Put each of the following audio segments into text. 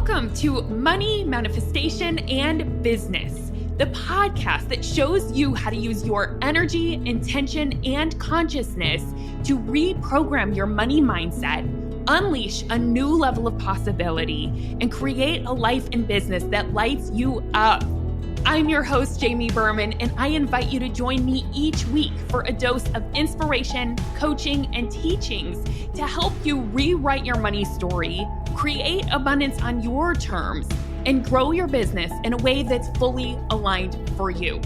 Welcome to Money, Manifestation, and Business, the podcast that shows you how to use your energy, intention, and consciousness to reprogram your money mindset, unleash a new level of possibility, and create a life and business that lights you up. I'm your host, Jamie Berman, and I invite you to join me each week for a dose of inspiration, coaching, and teachings to help you rewrite your money story, create abundance on your terms, and grow your business in a way that's fully aligned for you.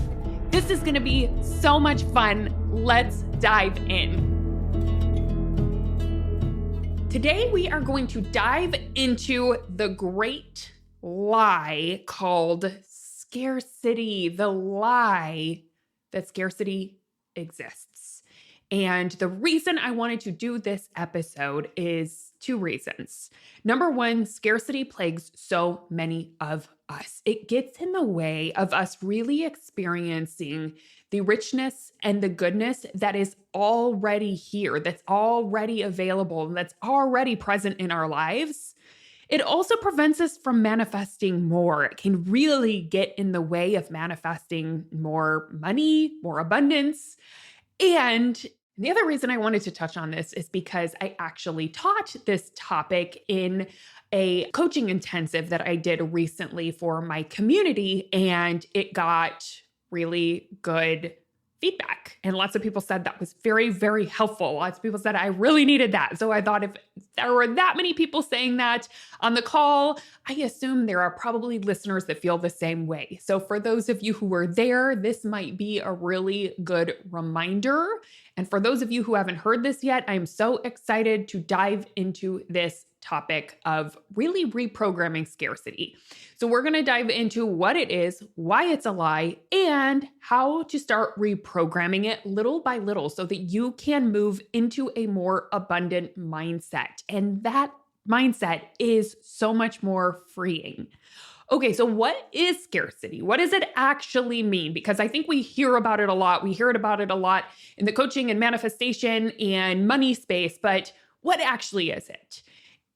This is going to be so much fun. Let's dive in. Today, we are going to dive into the great lie called scarcity, the lie that scarcity exists. And the reason I wanted to do this episode is two reasons. Number one, scarcity plagues so many of us. It gets in the way of us really experiencing the richness and the goodness that is already here, that's already available, and that's already present in our lives. It also prevents us from manifesting more. It can really get in the way of manifesting more money, more abundance. And the other reason I wanted to touch on this is because I actually taught this topic in a coaching intensive that I did recently for my community, and it got really good feedback. And lots of people said that was very, very helpful. Lots of people said I really needed that. So I thought if there were that many people saying that on the call, I assume there are probably listeners that feel the same way. So for those of you who were there, this might be a really good reminder. And for those of you who haven't heard this yet, I'm so excited to dive into this topic of really reprogramming scarcity. So we're going to dive into what it is, why it's a lie, and how to start reprogramming it little by little so that you can move into a more abundant mindset. And that mindset is so much more freeing. Okay, so what is scarcity? What does it actually mean? Because I think we hear about it a lot. We hear about it a lot in the coaching and manifestation and money space, but what actually is it?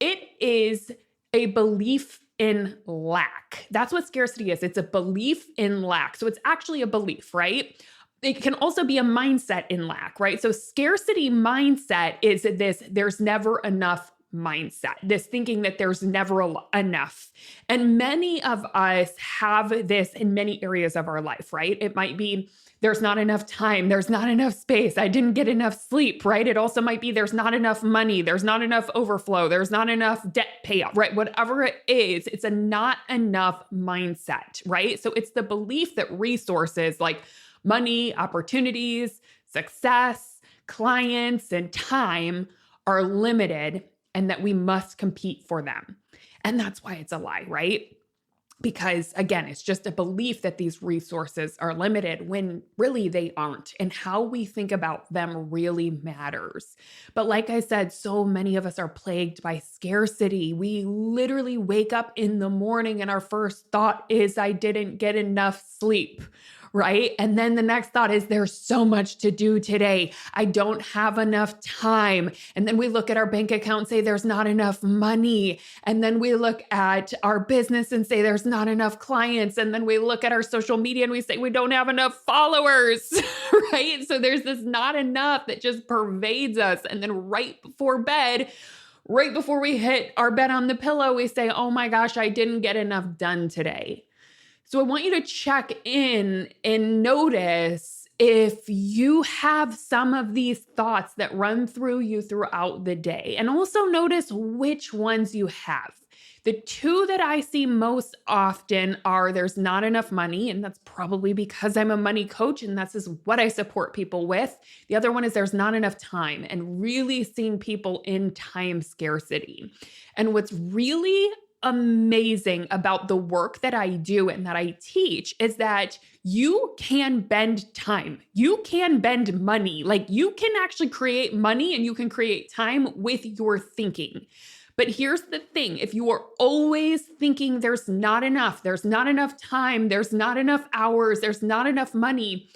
It is a belief in lack. That's what scarcity is. It's a belief in lack. So it's actually a belief, right? It can also be a mindset in lack, right? So scarcity mindset is this, there's never enough mindset, this thinking that there's never enough. And many of us have this in many areas of our life, right? It might be there's not enough time, there's not enough space, I didn't get enough sleep, right? It also might be there's not enough money, there's not enough overflow, there's not enough debt payout, right? Whatever it is, it's a not enough mindset, right? So it's the belief that resources like money, opportunities, success, clients, and time are limited and that we must compete for them. And that's why it's a lie, right? Because again, it's just a belief that these resources are limited when really they aren't. And how we think about them really matters. But like I said, so many of us are plagued by scarcity. We literally wake up in the morning and our first thought is, I didn't get enough sleep. Right? And then the next thought is there's so much to do today. I don't have enough time. And then we look at our bank account and say there's not enough money. And then we look at our business and say there's not enough clients. And then we look at our social media and we say we don't have enough followers, right? So there's this not enough that just pervades us. And then right before bed, right before we hit our bed on the pillow, we say, oh my gosh, I didn't get enough done today. So I want you to check in and notice if you have some of these thoughts that run through you throughout the day, and also notice which ones you have. The two that I see most often are there's not enough money, and that's probably because I'm a money coach and that's just what I support people with. The other one is there's not enough time, and really seeing people in time scarcity. And what's really amazing about the work that I do and that I teach is that you can bend time. You can bend money. Like you can actually create money and you can create time with your thinking. But here's the thing. If you are always thinking there's not enough time, there's not enough hours, there's not enough money,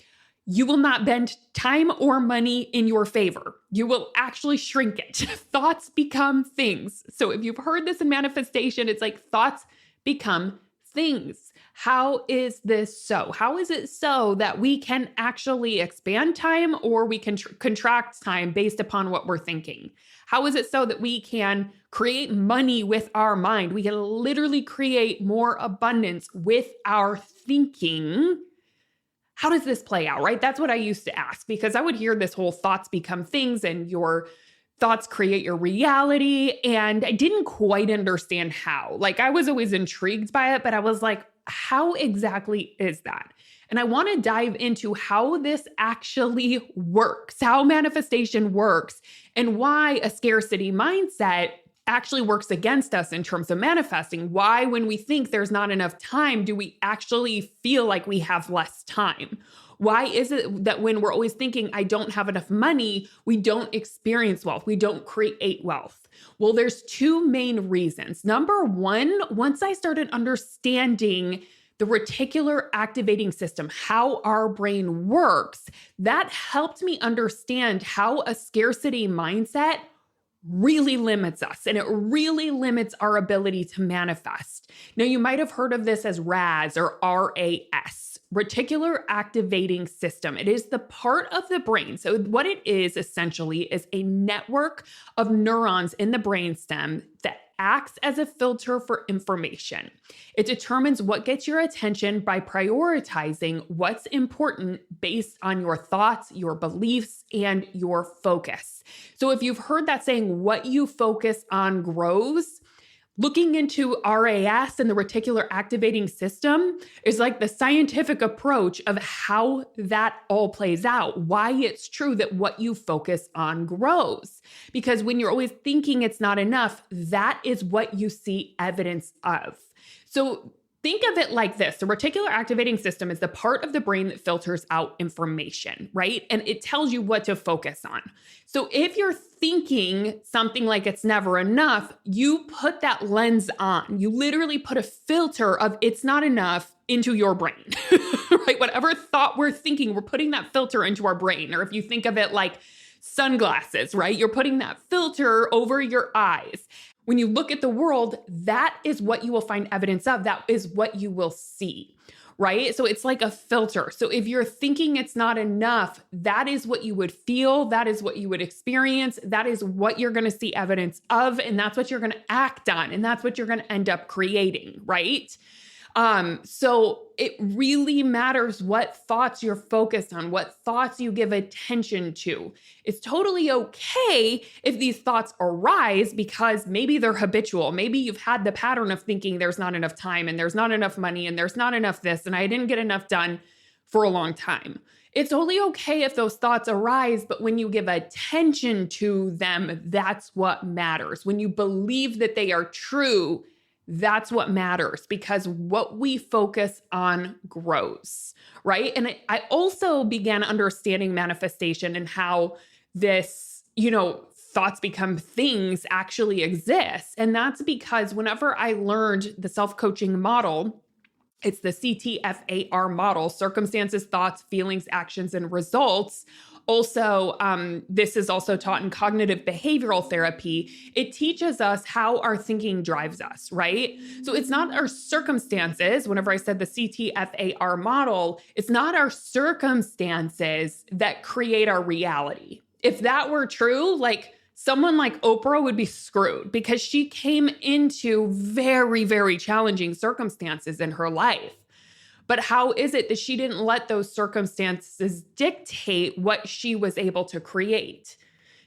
you will not bend time or money in your favor. You will actually shrink it. Thoughts become things. So if you've heard this in manifestation, it's like thoughts become things. How is this so? How is it so that we can actually expand time or we can contract time based upon what we're thinking? How is it so that we can create money with our mind? We can literally create more abundance with our thinking. How does this play out, right? That's what I used to ask, because I would hear this whole thoughts become things and your thoughts create your reality. And I didn't quite understand how. Like, I was always intrigued by it, but I was like, how exactly is that? And I want to dive into how this actually works, how manifestation works, and why a scarcity mindset actually works against us in terms of manifesting. Why, when we think there's not enough time, do we actually feel like we have less time? Why is it that when we're always thinking, I don't have enough money, we don't experience wealth, we don't create wealth? Well, there's two main reasons. Number one, once I started understanding the reticular activating system, how our brain works, that helped me understand how a scarcity mindset really limits us, and it really limits our ability to manifest. Now, you might have heard of this as RAS or RAS, reticular activating system. It is the part of the brain. So what it is essentially is a network of neurons in the brainstem that acts as a filter for information. It determines what gets your attention by prioritizing what's important based on your thoughts, your beliefs, and your focus. So if you've heard that saying, what you focus on grows, looking into RAS and the reticular activating system is like the scientific approach of how that all plays out, why it's true that what you focus on grows. Because when you're always thinking it's not enough, that is what you see evidence of. So think of it like this. The reticular activating system is the part of the brain that filters out information, right? And it tells you what to focus on. So if you're thinking something like it's never enough, you put that lens on. You literally put a filter of it's not enough into your brain, right? Whatever thought we're thinking, we're putting that filter into our brain. Or if you think of it like sunglasses, right? You're putting that filter over your eyes. When you look at the world, that is what you will find evidence of. That is what you will see, right? So it's like a filter. So if you're thinking it's not enough, that is what you would feel. That is what you would experience. That is what you're going to see evidence of. And that's what you're going to act on. And that's what you're going to end up creating, right? So it really matters what thoughts you're focused on, what thoughts you give attention to. It's totally okay if these thoughts arise because maybe they're habitual. Maybe you've had the pattern of thinking there's not enough time and there's not enough money and there's not enough this and I didn't get enough done for a long time. It's totally okay if those thoughts arise, but when you give attention to them, that's what matters. When you believe that they are true, that's what matters, because what we focus on grows, right? And I also began understanding manifestation and how this, thoughts become things actually exists. And that's because whenever I learned the self-coaching model, it's the CTFAR model, circumstances, thoughts, feelings, actions, and results. Also, this is also taught in cognitive behavioral therapy. It teaches us how our thinking drives us, right? So it's not our circumstances. Whenever I said the CTFAR model, it's not our circumstances that create our reality. If that were true, someone like Oprah would be screwed because she came into very, very challenging circumstances in her life. But how is it that she didn't let those circumstances dictate what she was able to create?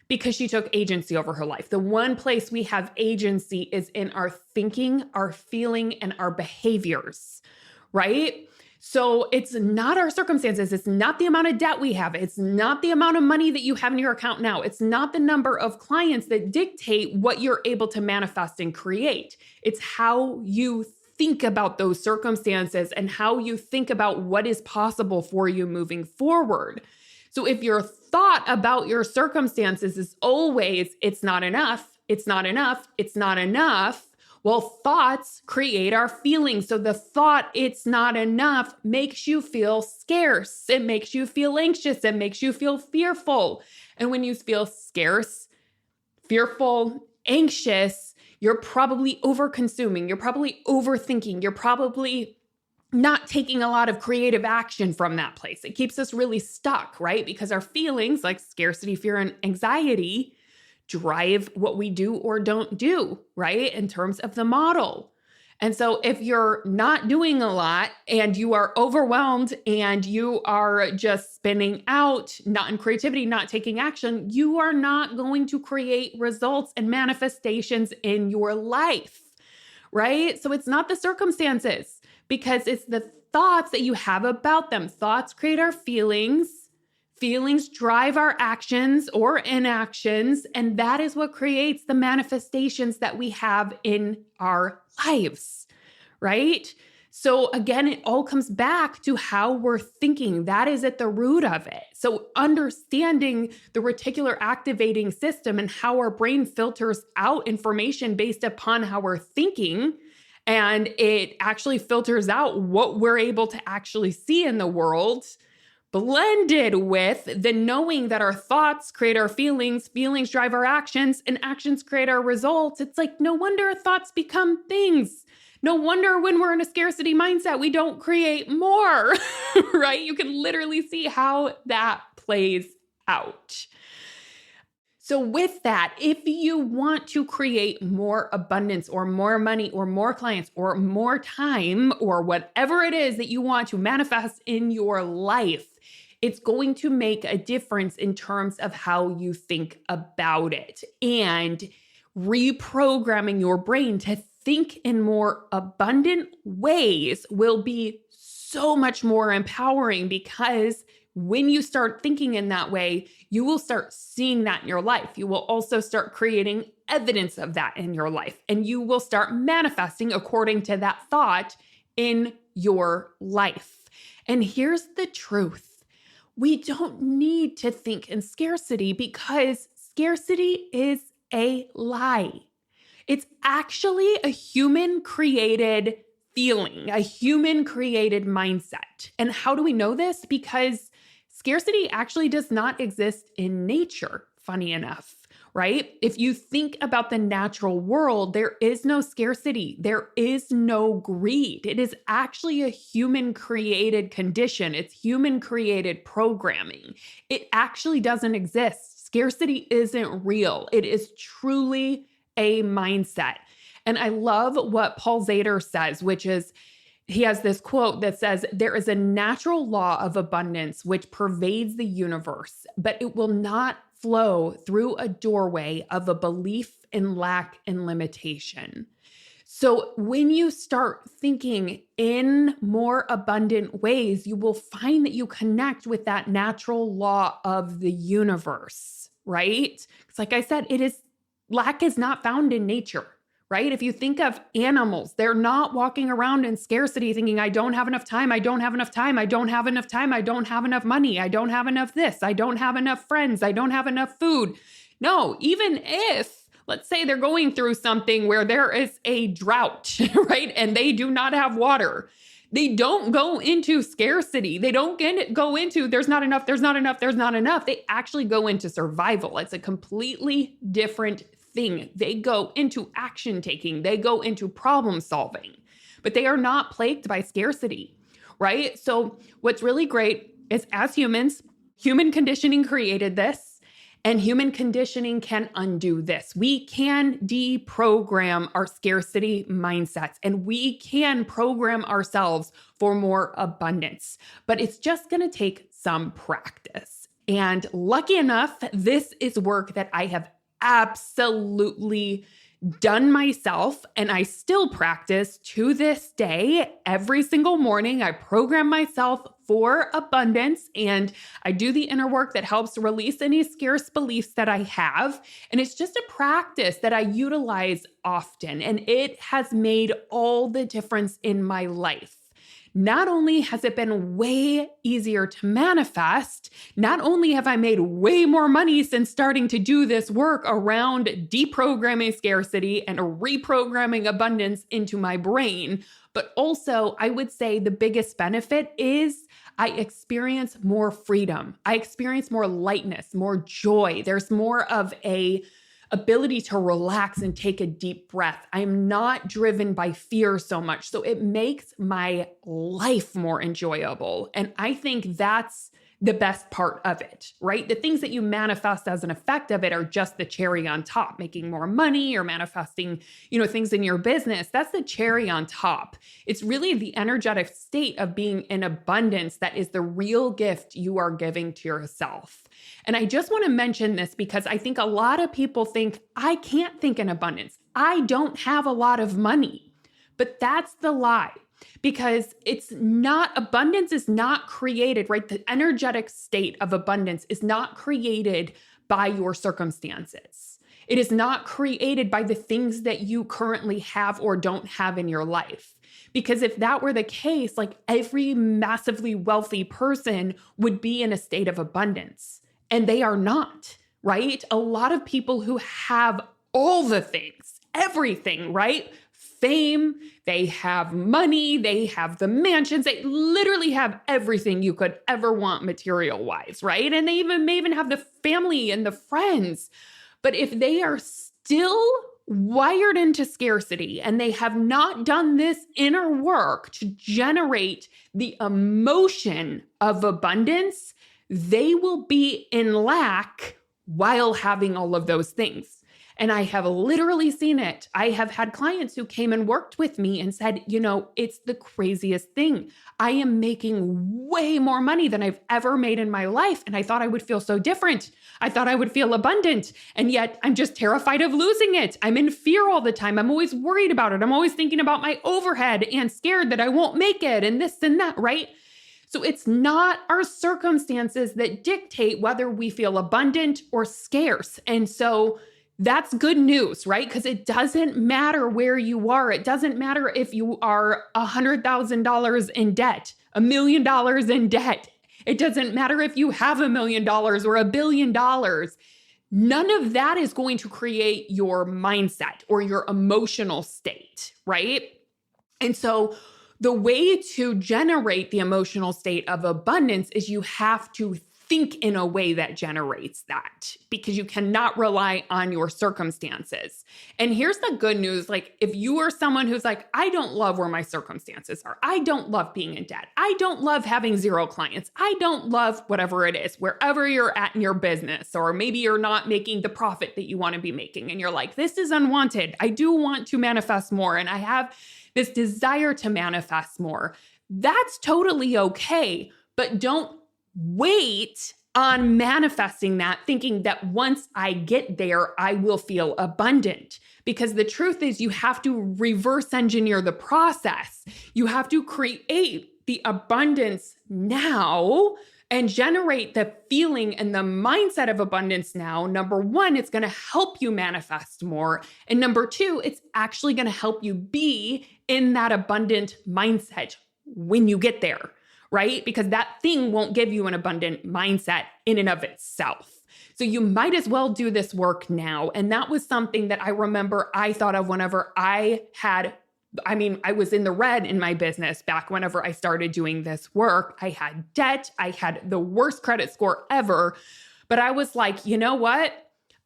Because she took agency over her life. The one place we have agency is in our thinking, our feeling, and our behaviors, right? So it's not our circumstances. It's not the amount of debt we have. It's not the amount of money that you have in your account now. It's not the number of clients that dictate what you're able to manifest and create. It's how you think about those circumstances and how you think about what is possible for you moving forward. So if your thought about your circumstances is always, it's not enough, it's not enough, it's not enough, Well, thoughts create our feelings. So the thought, it's not enough, makes you feel scarce. It makes you feel anxious. It makes you feel fearful. And when you feel scarce, fearful, anxious, you're probably over-consuming. You're probably overthinking. You're probably not taking a lot of creative action from that place. It keeps us really stuck, right? Because our feelings like scarcity, fear, and anxiety drive what we do or don't do, right? In terms of the model. And so if you're not doing a lot and you are overwhelmed and you are just spinning out, not in creativity, not taking action, you are not going to create results and manifestations in your life, right? So it's not the circumstances, because it's the thoughts that you have about them. Thoughts create our feelings. Feelings drive our actions or inactions, and that is what creates the manifestations that we have in our lives, right? So again, it all comes back to how we're thinking. That is at the root of it. So understanding the reticular activating system and how our brain filters out information based upon how we're thinking, and it actually filters out what we're able to actually see in the world, blended with the knowing that our thoughts create our feelings, feelings drive our actions, and actions create our results. It's like, no wonder thoughts become things. No wonder when we're in a scarcity mindset, we don't create more, right? You can literally see how that plays out. So with that, if you want to create more abundance or more money or more clients or more time or whatever it is that you want to manifest in your life, it's going to make a difference in terms of how you think about it. And reprogramming your brain to think in more abundant ways will be so much more empowering, because when you start thinking in that way, you will start seeing that in your life. You will also start creating evidence of that in your life, and you will start manifesting according to that thought in your life. And here's the truth. We don't need to think in scarcity, because scarcity is a lie. It's actually a human-created feeling, a human-created mindset. And how do we know this? Because scarcity actually does not exist in nature, funny enough, right? If you think about the natural world, there is no scarcity. There is no greed. It is actually a human-created condition. It's human-created programming. It actually doesn't exist. Scarcity isn't real. It is truly a mindset. And I love what Paul Zader says, which is, he has this quote that says, "There is a natural law of abundance which pervades the universe, but it will not flow through a doorway of a belief in lack and limitation." So when you start thinking in more abundant ways, you will find that you connect with that natural law of the universe, right? Because like I said, lack is not found in nature. Right? If you think of animals, they're not walking around in scarcity thinking, I don't have enough time, I don't have enough time, I don't have enough time, I don't have enough money, I don't have enough this, I don't have enough friends, I don't have enough food. No, even if, let's say they're going through something where there is a drought, right? And they do not have water. They don't go into scarcity. They don't go into there's not enough, there's not enough, there's not enough. They actually go into survival. It's a completely different thing. They go into action taking. They go into problem solving, but they are not plagued by scarcity, right? So what's really great is, as humans, human conditioning created this, and human conditioning can undo this. We can deprogram our scarcity mindsets, and we can program ourselves for more abundance, but it's just going to take some practice. And lucky enough, this is work that I have absolutely done myself, and I still practice to this day. Every single morning, I program myself for abundance, and I do the inner work that helps release any scarce beliefs that I have. And it's just a practice that I utilize often, and it has made all the difference in my life. not only has it been way easier to manifest, not only have I made way more money since starting to do this work around deprogramming scarcity and reprogramming abundance into my brain, but also I would say the biggest benefit is I experience more freedom. I experience more lightness, more joy. There's more of a ability to relax and take a deep breath. I'm not driven by fear so much. So it makes my life more enjoyable. And I think that's the best part of it, right? The things that you manifest as an effect of it are just the cherry on top, making more money or manifesting, things in your business. That's the cherry on top. It's really the energetic state of being in abundance that is the real gift you are giving to yourself. And I just want to mention this because I think a lot of people think, I can't think in abundance. I don't have a lot of money. But that's the lie. Because abundance is not created, right? The energetic state of abundance is not created by your circumstances. It is not created by the things that you currently have or don't have in your life. Because if that were the case, like every massively wealthy person would be in a state of abundance, and they are not, right? A lot of people who have all the things, everything, right? Fame, they have money, they have the mansions, they literally have everything you could ever want material-wise, right? And they may even have the family and the friends. But if they are still wired into scarcity and they have not done this inner work to generate the emotion of abundance, they will be in lack while having all of those things. And I have literally seen it. I have had clients who came and worked with me and said, it's the craziest thing. I am making way more money than I've ever made in my life. And I thought I would feel so different. I thought I would feel abundant. And yet I'm just terrified of losing it. I'm in fear all the time. I'm always worried about it. I'm always thinking about my overhead and scared that I won't make it and this and that, right? So it's not our circumstances that dictate whether we feel abundant or scarce. And so that's good news, right? Because it doesn't matter where you are. It doesn't matter if you are $100,000 in debt, $1 million in debt. It doesn't matter if you have $1 million or $1 billion. None of that is going to create your mindset or your emotional state, right? And so the way to generate the emotional state of abundance is you have to think in a way that generates that, because you cannot rely on your circumstances. And here's the good news. Like, if you are someone who's like, I don't love where my circumstances are. I don't love being in debt. I don't love having 0 clients. I don't love whatever it is, wherever you're at in your business, or maybe you're not making the profit that you want to be making. And you're like, this is unwanted. I do want to manifest more. And I have this desire to manifest more. That's totally okay. But don't wait on manifesting that, thinking that once I get there, I will feel abundant. Because the truth is, you have to reverse engineer the process. You have to create the abundance now and generate the feeling and the mindset of abundance now. Number one, it's going to help you manifest more. And number two, it's actually going to help you be in that abundant mindset when you get there. Right? Because that thing won't give you an abundant mindset in and of itself. So you might as well do this work now. And that was something that I remember I thought of whenever I was in the red in my business back whenever I started doing this work. I had debt. I had the worst credit score ever. But I was like, you know what?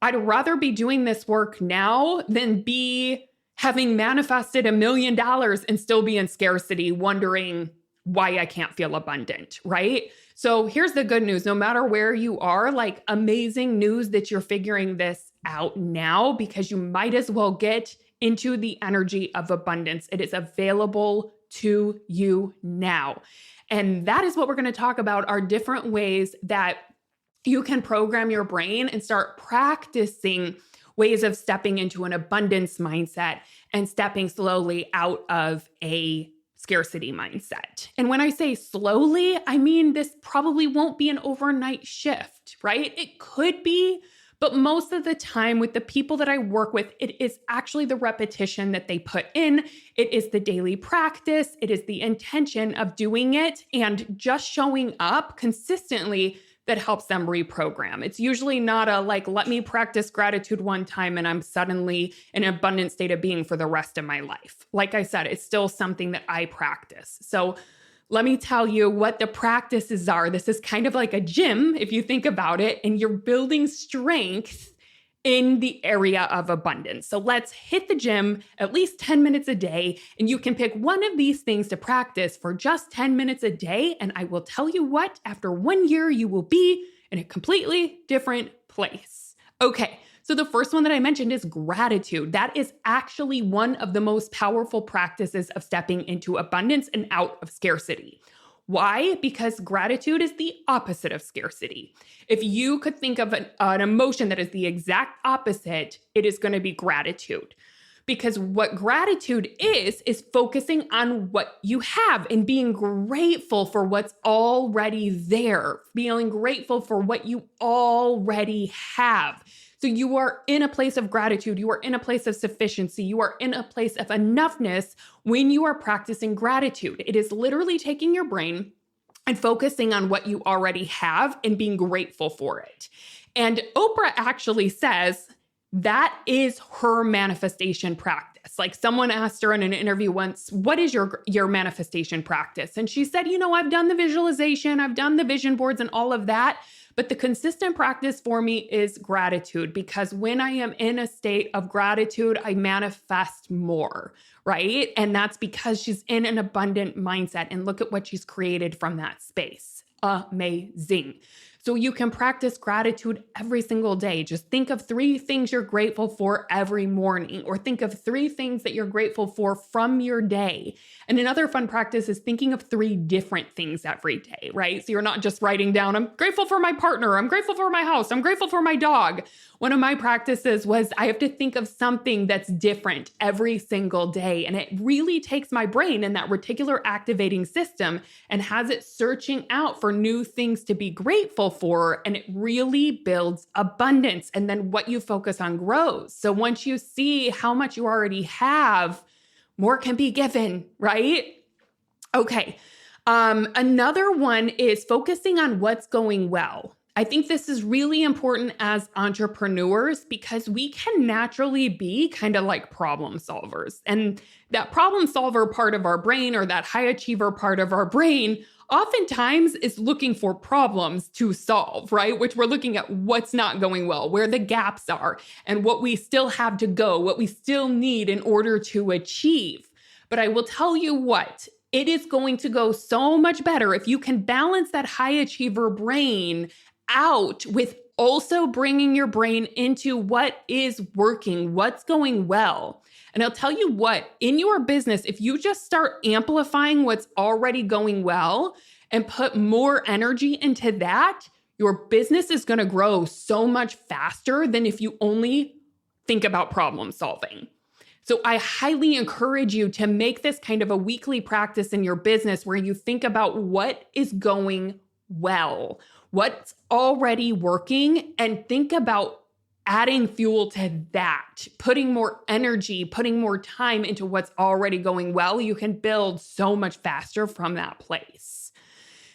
I'd rather be doing this work now than be having manifested $1 million and still be in scarcity, wondering why I can't feel abundant, right? So here's the good news. No matter where you are, like, amazing news that you're figuring this out now, because you might as well get into the energy of abundance. It is available to you now. And that is what we're going to talk about, are different ways that you can program your brain and start practicing ways of stepping into an abundance mindset and stepping slowly out of a scarcity mindset. And when I say slowly, I mean this probably won't be an overnight shift, right? It could be, But most of the time with the people that I work with, it is actually the repetition that they put in. It is the daily practice. It is the intention of doing it and just showing up consistently that helps them reprogram. It's usually not a like, let me practice gratitude one time and I'm suddenly in an abundant state of being for the rest of my life. Like I said, it's still something that I practice. So let me tell you what the practices are. This is kind of like a gym, if you think about it, and you're building strength in the area of abundance. So let's hit the gym at least 10 minutes a day, and you can pick one of these things to practice for just 10 minutes a day. And I will tell you what, after 1 year, you will be in a completely different place. Okay. So the first one that I mentioned is gratitude. That is actually one of the most powerful practices of stepping into abundance and out of scarcity. Why? Because gratitude is the opposite of scarcity. If you could think of an emotion that is the exact opposite, it is going to be gratitude. Because what gratitude is focusing on what you have and being grateful for what's already there, feeling grateful for what you already have. So you are in a place of gratitude. You are in a place of sufficiency. You are in a place of enoughness when you are practicing gratitude. It is literally taking your brain and focusing on what you already have and being grateful for it. And Oprah actually says that is her manifestation practice. Like someone asked her in an interview once, what is your manifestation practice? And she said, I've done the visualization, I've done the vision boards and all of that. But the consistent practice for me is gratitude, because when I am in a state of gratitude, I manifest more, right? And that's because she's in an abundant mindset. And look at what she's created from that space. Amazing. So you can practice gratitude every single day. Just think of 3 things you're grateful for every morning, or think of 3 things that you're grateful for from your day. And another fun practice is thinking of 3 different things every day, right? So you're not just writing down, I'm grateful for my partner, I'm grateful for my house, I'm grateful for my dog. One of my practices was I have to think of something that's different every single day. And it really takes my brain in that reticular activating system and has it searching out for new things to be grateful for. And it really builds abundance. And then what you focus on grows. So once you see how much you already have, more can be given, right? Okay. Another one is focusing on what's going well. I think this is really important as entrepreneurs because we can naturally be kind of like problem solvers. And that problem solver part of our brain, or that high achiever part of our brain, oftentimes is looking for problems to solve, right? Which we're looking at what's not going well, where the gaps are, and what we still have to go, what we still need in order to achieve. But I will tell you what, it is going to go so much better if you can balance that high achiever brain out with also bringing your brain into what is working, what's going well. And I'll tell you what, in your business, if you just start amplifying what's already going well and put more energy into that, your business is going to grow so much faster than if you only think about problem solving. So I highly encourage you to make this kind of a weekly practice in your business where you think about what is going well, what's already working, and think about adding fuel to that, putting more energy, putting more time into what's already going well. You can build so much faster from that place.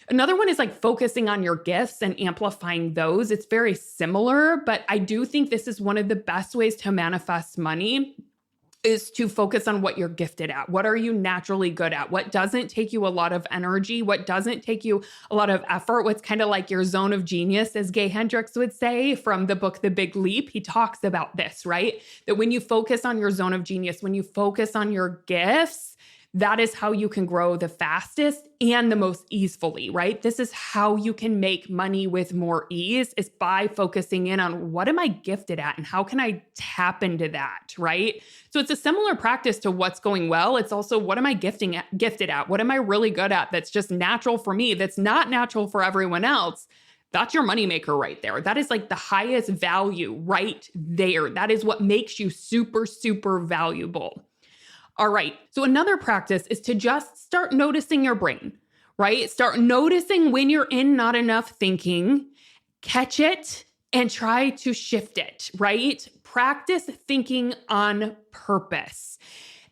Another one is like focusing on your gifts and amplifying those. It's very similar, but I do think this is one of the best ways to manifest money, is to focus on what you're gifted at. What are you naturally good at? What doesn't take you a lot of energy? What doesn't take you a lot of effort? What's kind of like your zone of genius, as Gay Hendricks would say from the book, The Big Leap. He talks about this, right? That when you focus on your zone of genius, when you focus on your gifts, that is how you can grow the fastest and the most easily, right? This is how you can make money with more ease, is by focusing in on what am I gifted at and how can I tap into that, right? So it's a similar practice to what's going well. It's also what am I gifted at? What am I really good at that's just natural for me, that's not natural for everyone else? That's your moneymaker right there. That is like the highest value right there. That is what makes you super, super valuable. All right. So another practice is to just start noticing your brain, right? Start noticing when you're in not enough thinking, catch it, and try to shift it, right? Practice thinking on purpose.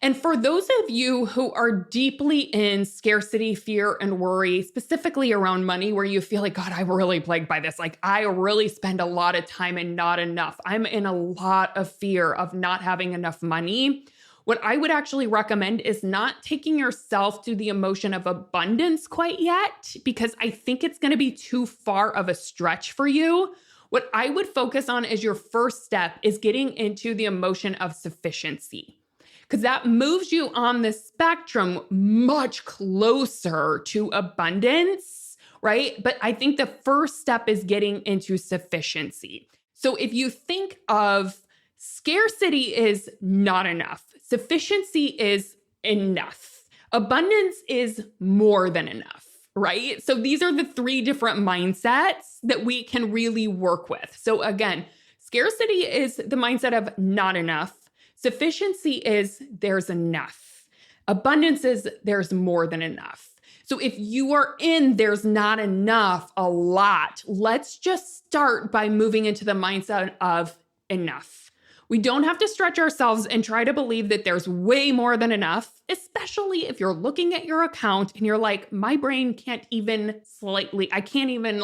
And for those of you who are deeply in scarcity, fear, and worry, specifically around money, where you feel like, God, I'm really plagued by this. Like, I really spend a lot of time and not enough. I'm in a lot of fear of not having enough money. What I would actually recommend is not taking yourself to the emotion of abundance quite yet, because I think it's going to be too far of a stretch for you. What I would focus on as your first step is getting into the emotion of sufficiency, because that moves you on the spectrum much closer to abundance, right? But I think the first step is getting into sufficiency. So if you think of scarcity is not enough, sufficiency is enough, abundance is more than enough, right? So these are the three different mindsets that we can really work with. So again, scarcity is the mindset of not enough. Sufficiency is there's enough. Abundance is there's more than enough. So if you are in there's not enough a lot, let's just start by moving into the mindset of enough. We don't have to stretch ourselves and try to believe that there's way more than enough, especially if you're looking at your account and you're like, my brain can't even I can't even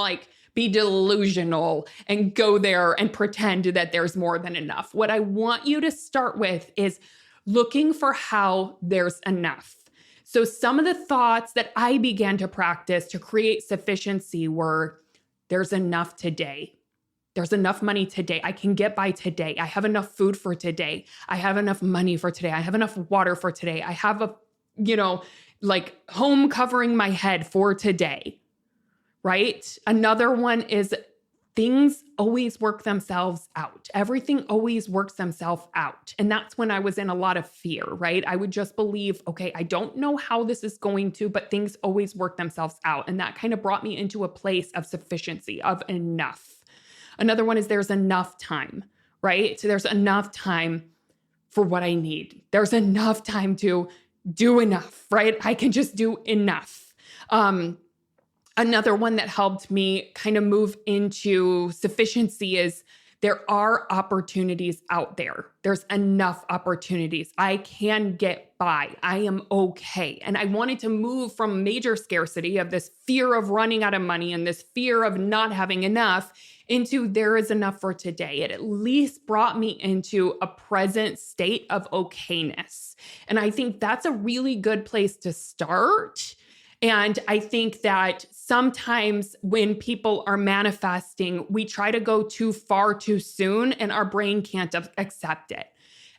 be delusional and go there and pretend that there's more than enough. What I want you to start with is looking for how there's enough. So some of the thoughts that I began to practice to create sufficiency were, there's enough today. There's enough money today. I can get by today. I have enough food for today. I have enough money for today. I have enough water for today. I have home covering my head for today. Right? Another one is things always work themselves out. Everything always works themselves out. And that's when I was in a lot of fear, right? I would just believe, okay, I don't know how this is going to, but things always work themselves out. And that kind of brought me into a place of sufficiency, of enough. Another one is there's enough time, right? So there's enough time for what I need. There's enough time to do enough, right? I can just do enough. Another one that helped me kind of move into sufficiency is there are opportunities out there. There's enough opportunities. I can get by. I am okay. And I wanted to move from major scarcity of this fear of running out of money and this fear of not having enough into there is enough for today. It at least brought me into a present state of okayness. And I think that's a really good place to start. And I think that sometimes when people are manifesting, we try to go too far too soon and our brain can't accept it.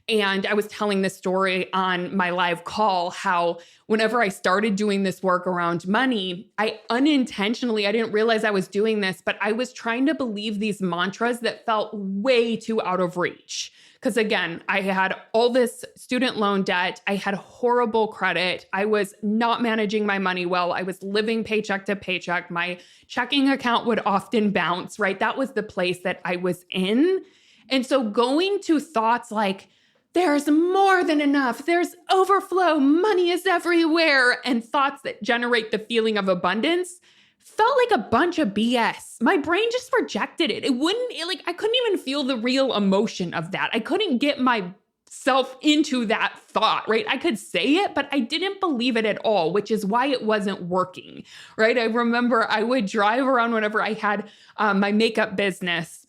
And I was telling this story on my live call, how whenever I started doing this work around money, I didn't realize I was doing this, but I was trying to believe these mantras that felt way too out of reach. Because again, I had all this student loan debt. I had horrible credit. I was not managing my money well. I was living paycheck to paycheck. My checking account would often bounce, right? That was the place that I was in. And so going to thoughts like, there's more than enough, there's overflow, money is everywhere, and thoughts that generate the feeling of abundance felt like a bunch of BS. My brain just rejected it. I couldn't even feel the real emotion of that. I couldn't get myself into that thought, right? I could say it, but I didn't believe it at all, which is why it wasn't working, right? I remember I would drive around whenever I had my makeup business,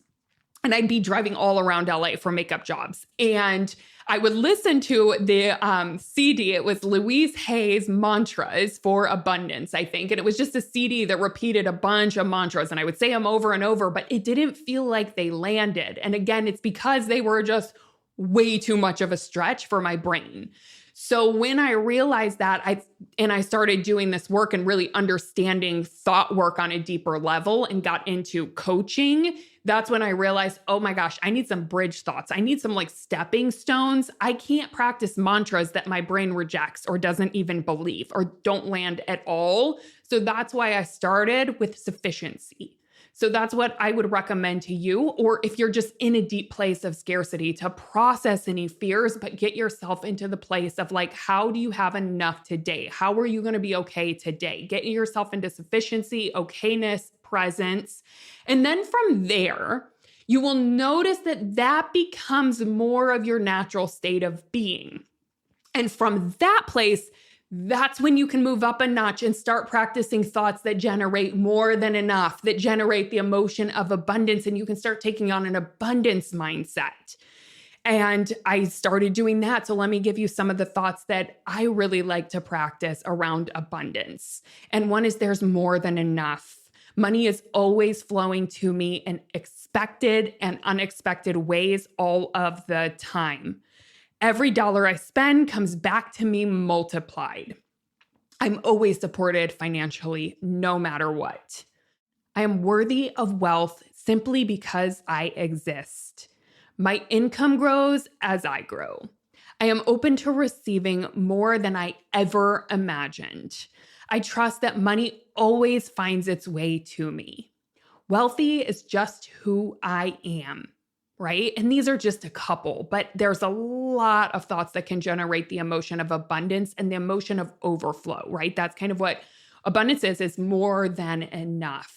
and I'd be driving all around LA for makeup jobs. And I would listen to the CD. It was Louise Hay's Mantras for Abundance, I think. And it was just a CD that repeated a bunch of mantras. And I would say them over and over, but it didn't feel like they landed. And again, it's because they were just way too much of a stretch for my brain. So when I realized that, I started doing this work and really understanding thought work on a deeper level and got into coaching, that's when I realized, oh my gosh, I need some bridge thoughts. I need some stepping stones. I can't practice mantras that my brain rejects or doesn't even believe or don't land at all. So that's why I started with sufficiency. So that's what I would recommend to you. Or if you're just in a deep place of scarcity, to process any fears, but get yourself into the place of how do you have enough today? How are you going to be okay today? Get yourself into sufficiency, okayness, presence. And then from there, you will notice that that becomes more of your natural state of being. And from that place, that's when you can move up a notch and start practicing thoughts that generate more than enough, that generate the emotion of abundance, and you can start taking on an abundance mindset. And I started doing that. So let me give you some of the thoughts that I really like to practice around abundance. And one is there's more than enough. Money is always flowing to me in expected and unexpected ways all of the time. Every dollar I spend comes back to me multiplied. I'm always supported financially, no matter what. I am worthy of wealth simply because I exist. My income grows as I grow. I am open to receiving more than I ever imagined. I trust that money always finds its way to me. Wealthy is just who I am, right? And these are just a couple, but there's a lot of thoughts that can generate the emotion of abundance and the emotion of overflow, right? That's kind of what abundance is more than enough.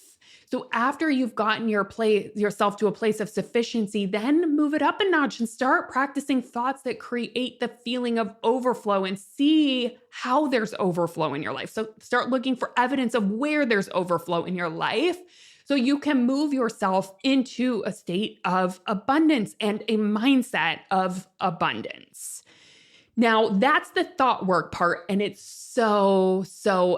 So after you've gotten yourself to a place of sufficiency, then move it up a notch and start practicing thoughts that create the feeling of overflow and see how there's overflow in your life. So start looking for evidence of where there's overflow in your life so you can move yourself into a state of abundance and a mindset of abundance. Now, that's the thought work part, and it's so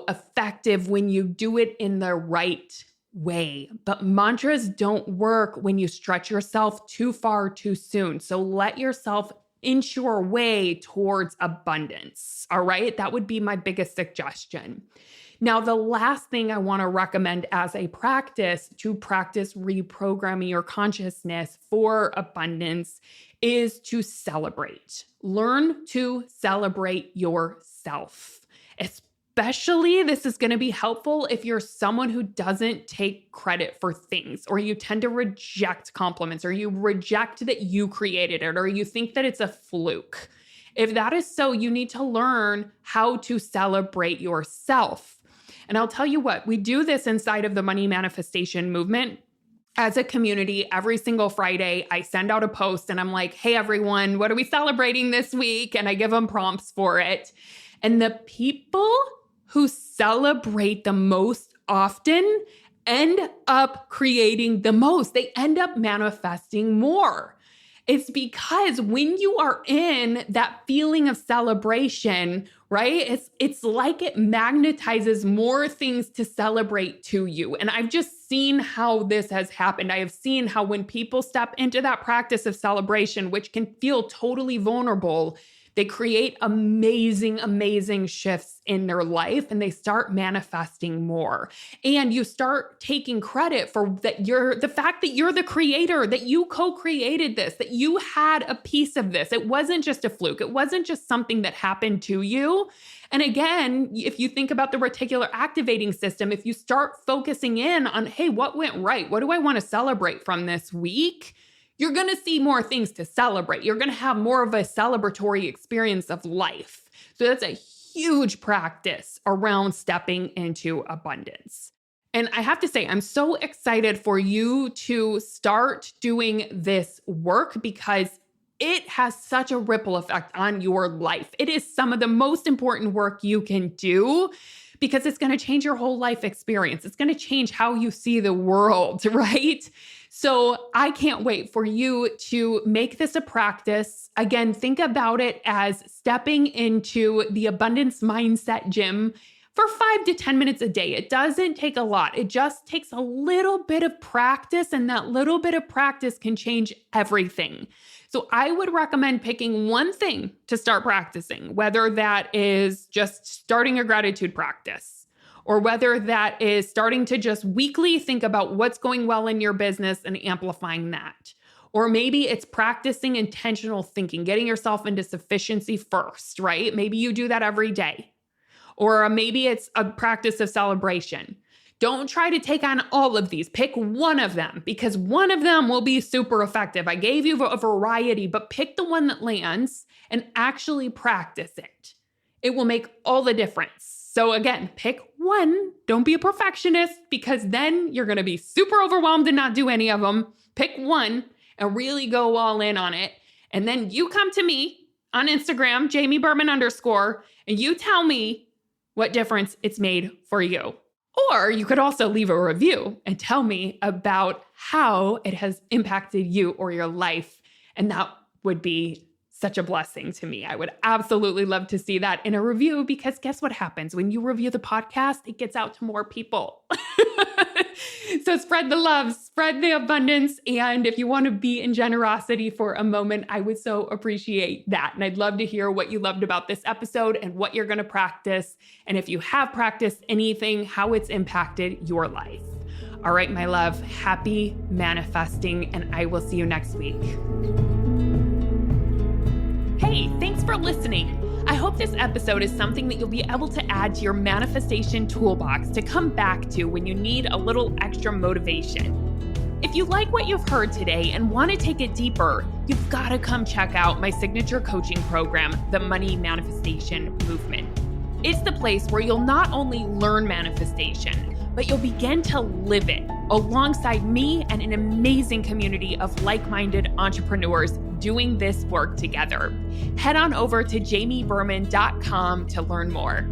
effective when you do it in the right way. But mantras don't work when you stretch yourself too far too soon. So let yourself inch your way towards abundance. All right. That would be my biggest suggestion. Now, the last thing I want to recommend as a practice to practice reprogramming your consciousness for abundance is to celebrate. Learn to celebrate yourself. Especially, this is going to be helpful if you're someone who doesn't take credit for things, or you tend to reject compliments, or you reject that you created it, or you think that it's a fluke. If that is so, you need to learn how to celebrate yourself. And I'll tell you what, we do this inside of the money manifestation movement. As a community, every single Friday, I send out a post and I'm like, hey, everyone, what are we celebrating this week? And I give them prompts for it. And the people who celebrate the most often end up creating the most. They end up manifesting more. It's because when you are in that feeling of celebration, right? It's like it magnetizes more things to celebrate to you. And I've just seen how this has happened. I have seen how when people step into that practice of celebration, which can feel totally vulnerable, they create amazing shifts in their life and they start manifesting more. And you start taking credit for the fact that you're the creator, that you co-created this, that you had a piece of this. It wasn't just a fluke. It wasn't just something that happened to you. And again, if you think about the reticular activating system, if you start focusing in on, hey, what went right? What do I want to celebrate from this week? You're going to see more things to celebrate. You're going to have more of a celebratory experience of life. So that's a huge practice around stepping into abundance. And I have to say, I'm so excited for you to start doing this work because it has such a ripple effect on your life. It is some of the most important work you can do because it's going to change your whole life experience. It's going to change how you see the world, right? So I can't wait for you to make this a practice. Again, think about it as stepping into the abundance mindset gym for 5 to 10 minutes a day. It doesn't take a lot. It just takes a little bit of practice, and that little bit of practice can change everything. So I would recommend picking one thing to start practicing, whether that is just starting a gratitude practice, or whether that is starting to just weekly think about what's going well in your business and amplifying that. Or maybe it's practicing intentional thinking, getting yourself into sufficiency first, right? Maybe you do that every day. Or maybe it's a practice of celebration. Don't try to take on all of these. Pick one of them because one of them will be super effective. I gave you a variety, but pick the one that lands and actually practice it. It will make all the difference. So again, pick one. Don't be a perfectionist because then you're going to be super overwhelmed and not do any of them. Pick one and really go all in on it. And then you come to me on Instagram, JamieBerman_, and you tell me what difference it's made for you. Or you could also leave a review and tell me about how it has impacted you or your life. And that would be such a blessing to me. I would absolutely love to see that in a review, because guess what happens when you review the podcast? It gets out to more people. So spread the love, spread the abundance. And if you want to be in generosity for a moment, I would so appreciate that. And I'd love to hear what you loved about this episode and what you're going to practice. And if you have practiced anything, how it's impacted your life. All right, my love, happy manifesting, and I will see you next week. Hey, thanks for listening. I hope this episode is something that you'll be able to add to your manifestation toolbox to come back to when you need a little extra motivation. If you like what you've heard today and want to take it deeper, you've got to come check out my signature coaching program, the Money Manifestation Movement. It's the place where you'll not only learn manifestation, but you'll begin to live it alongside me and an amazing community of like-minded entrepreneurs doing this work together. Head on over to jamieberman.com to learn more.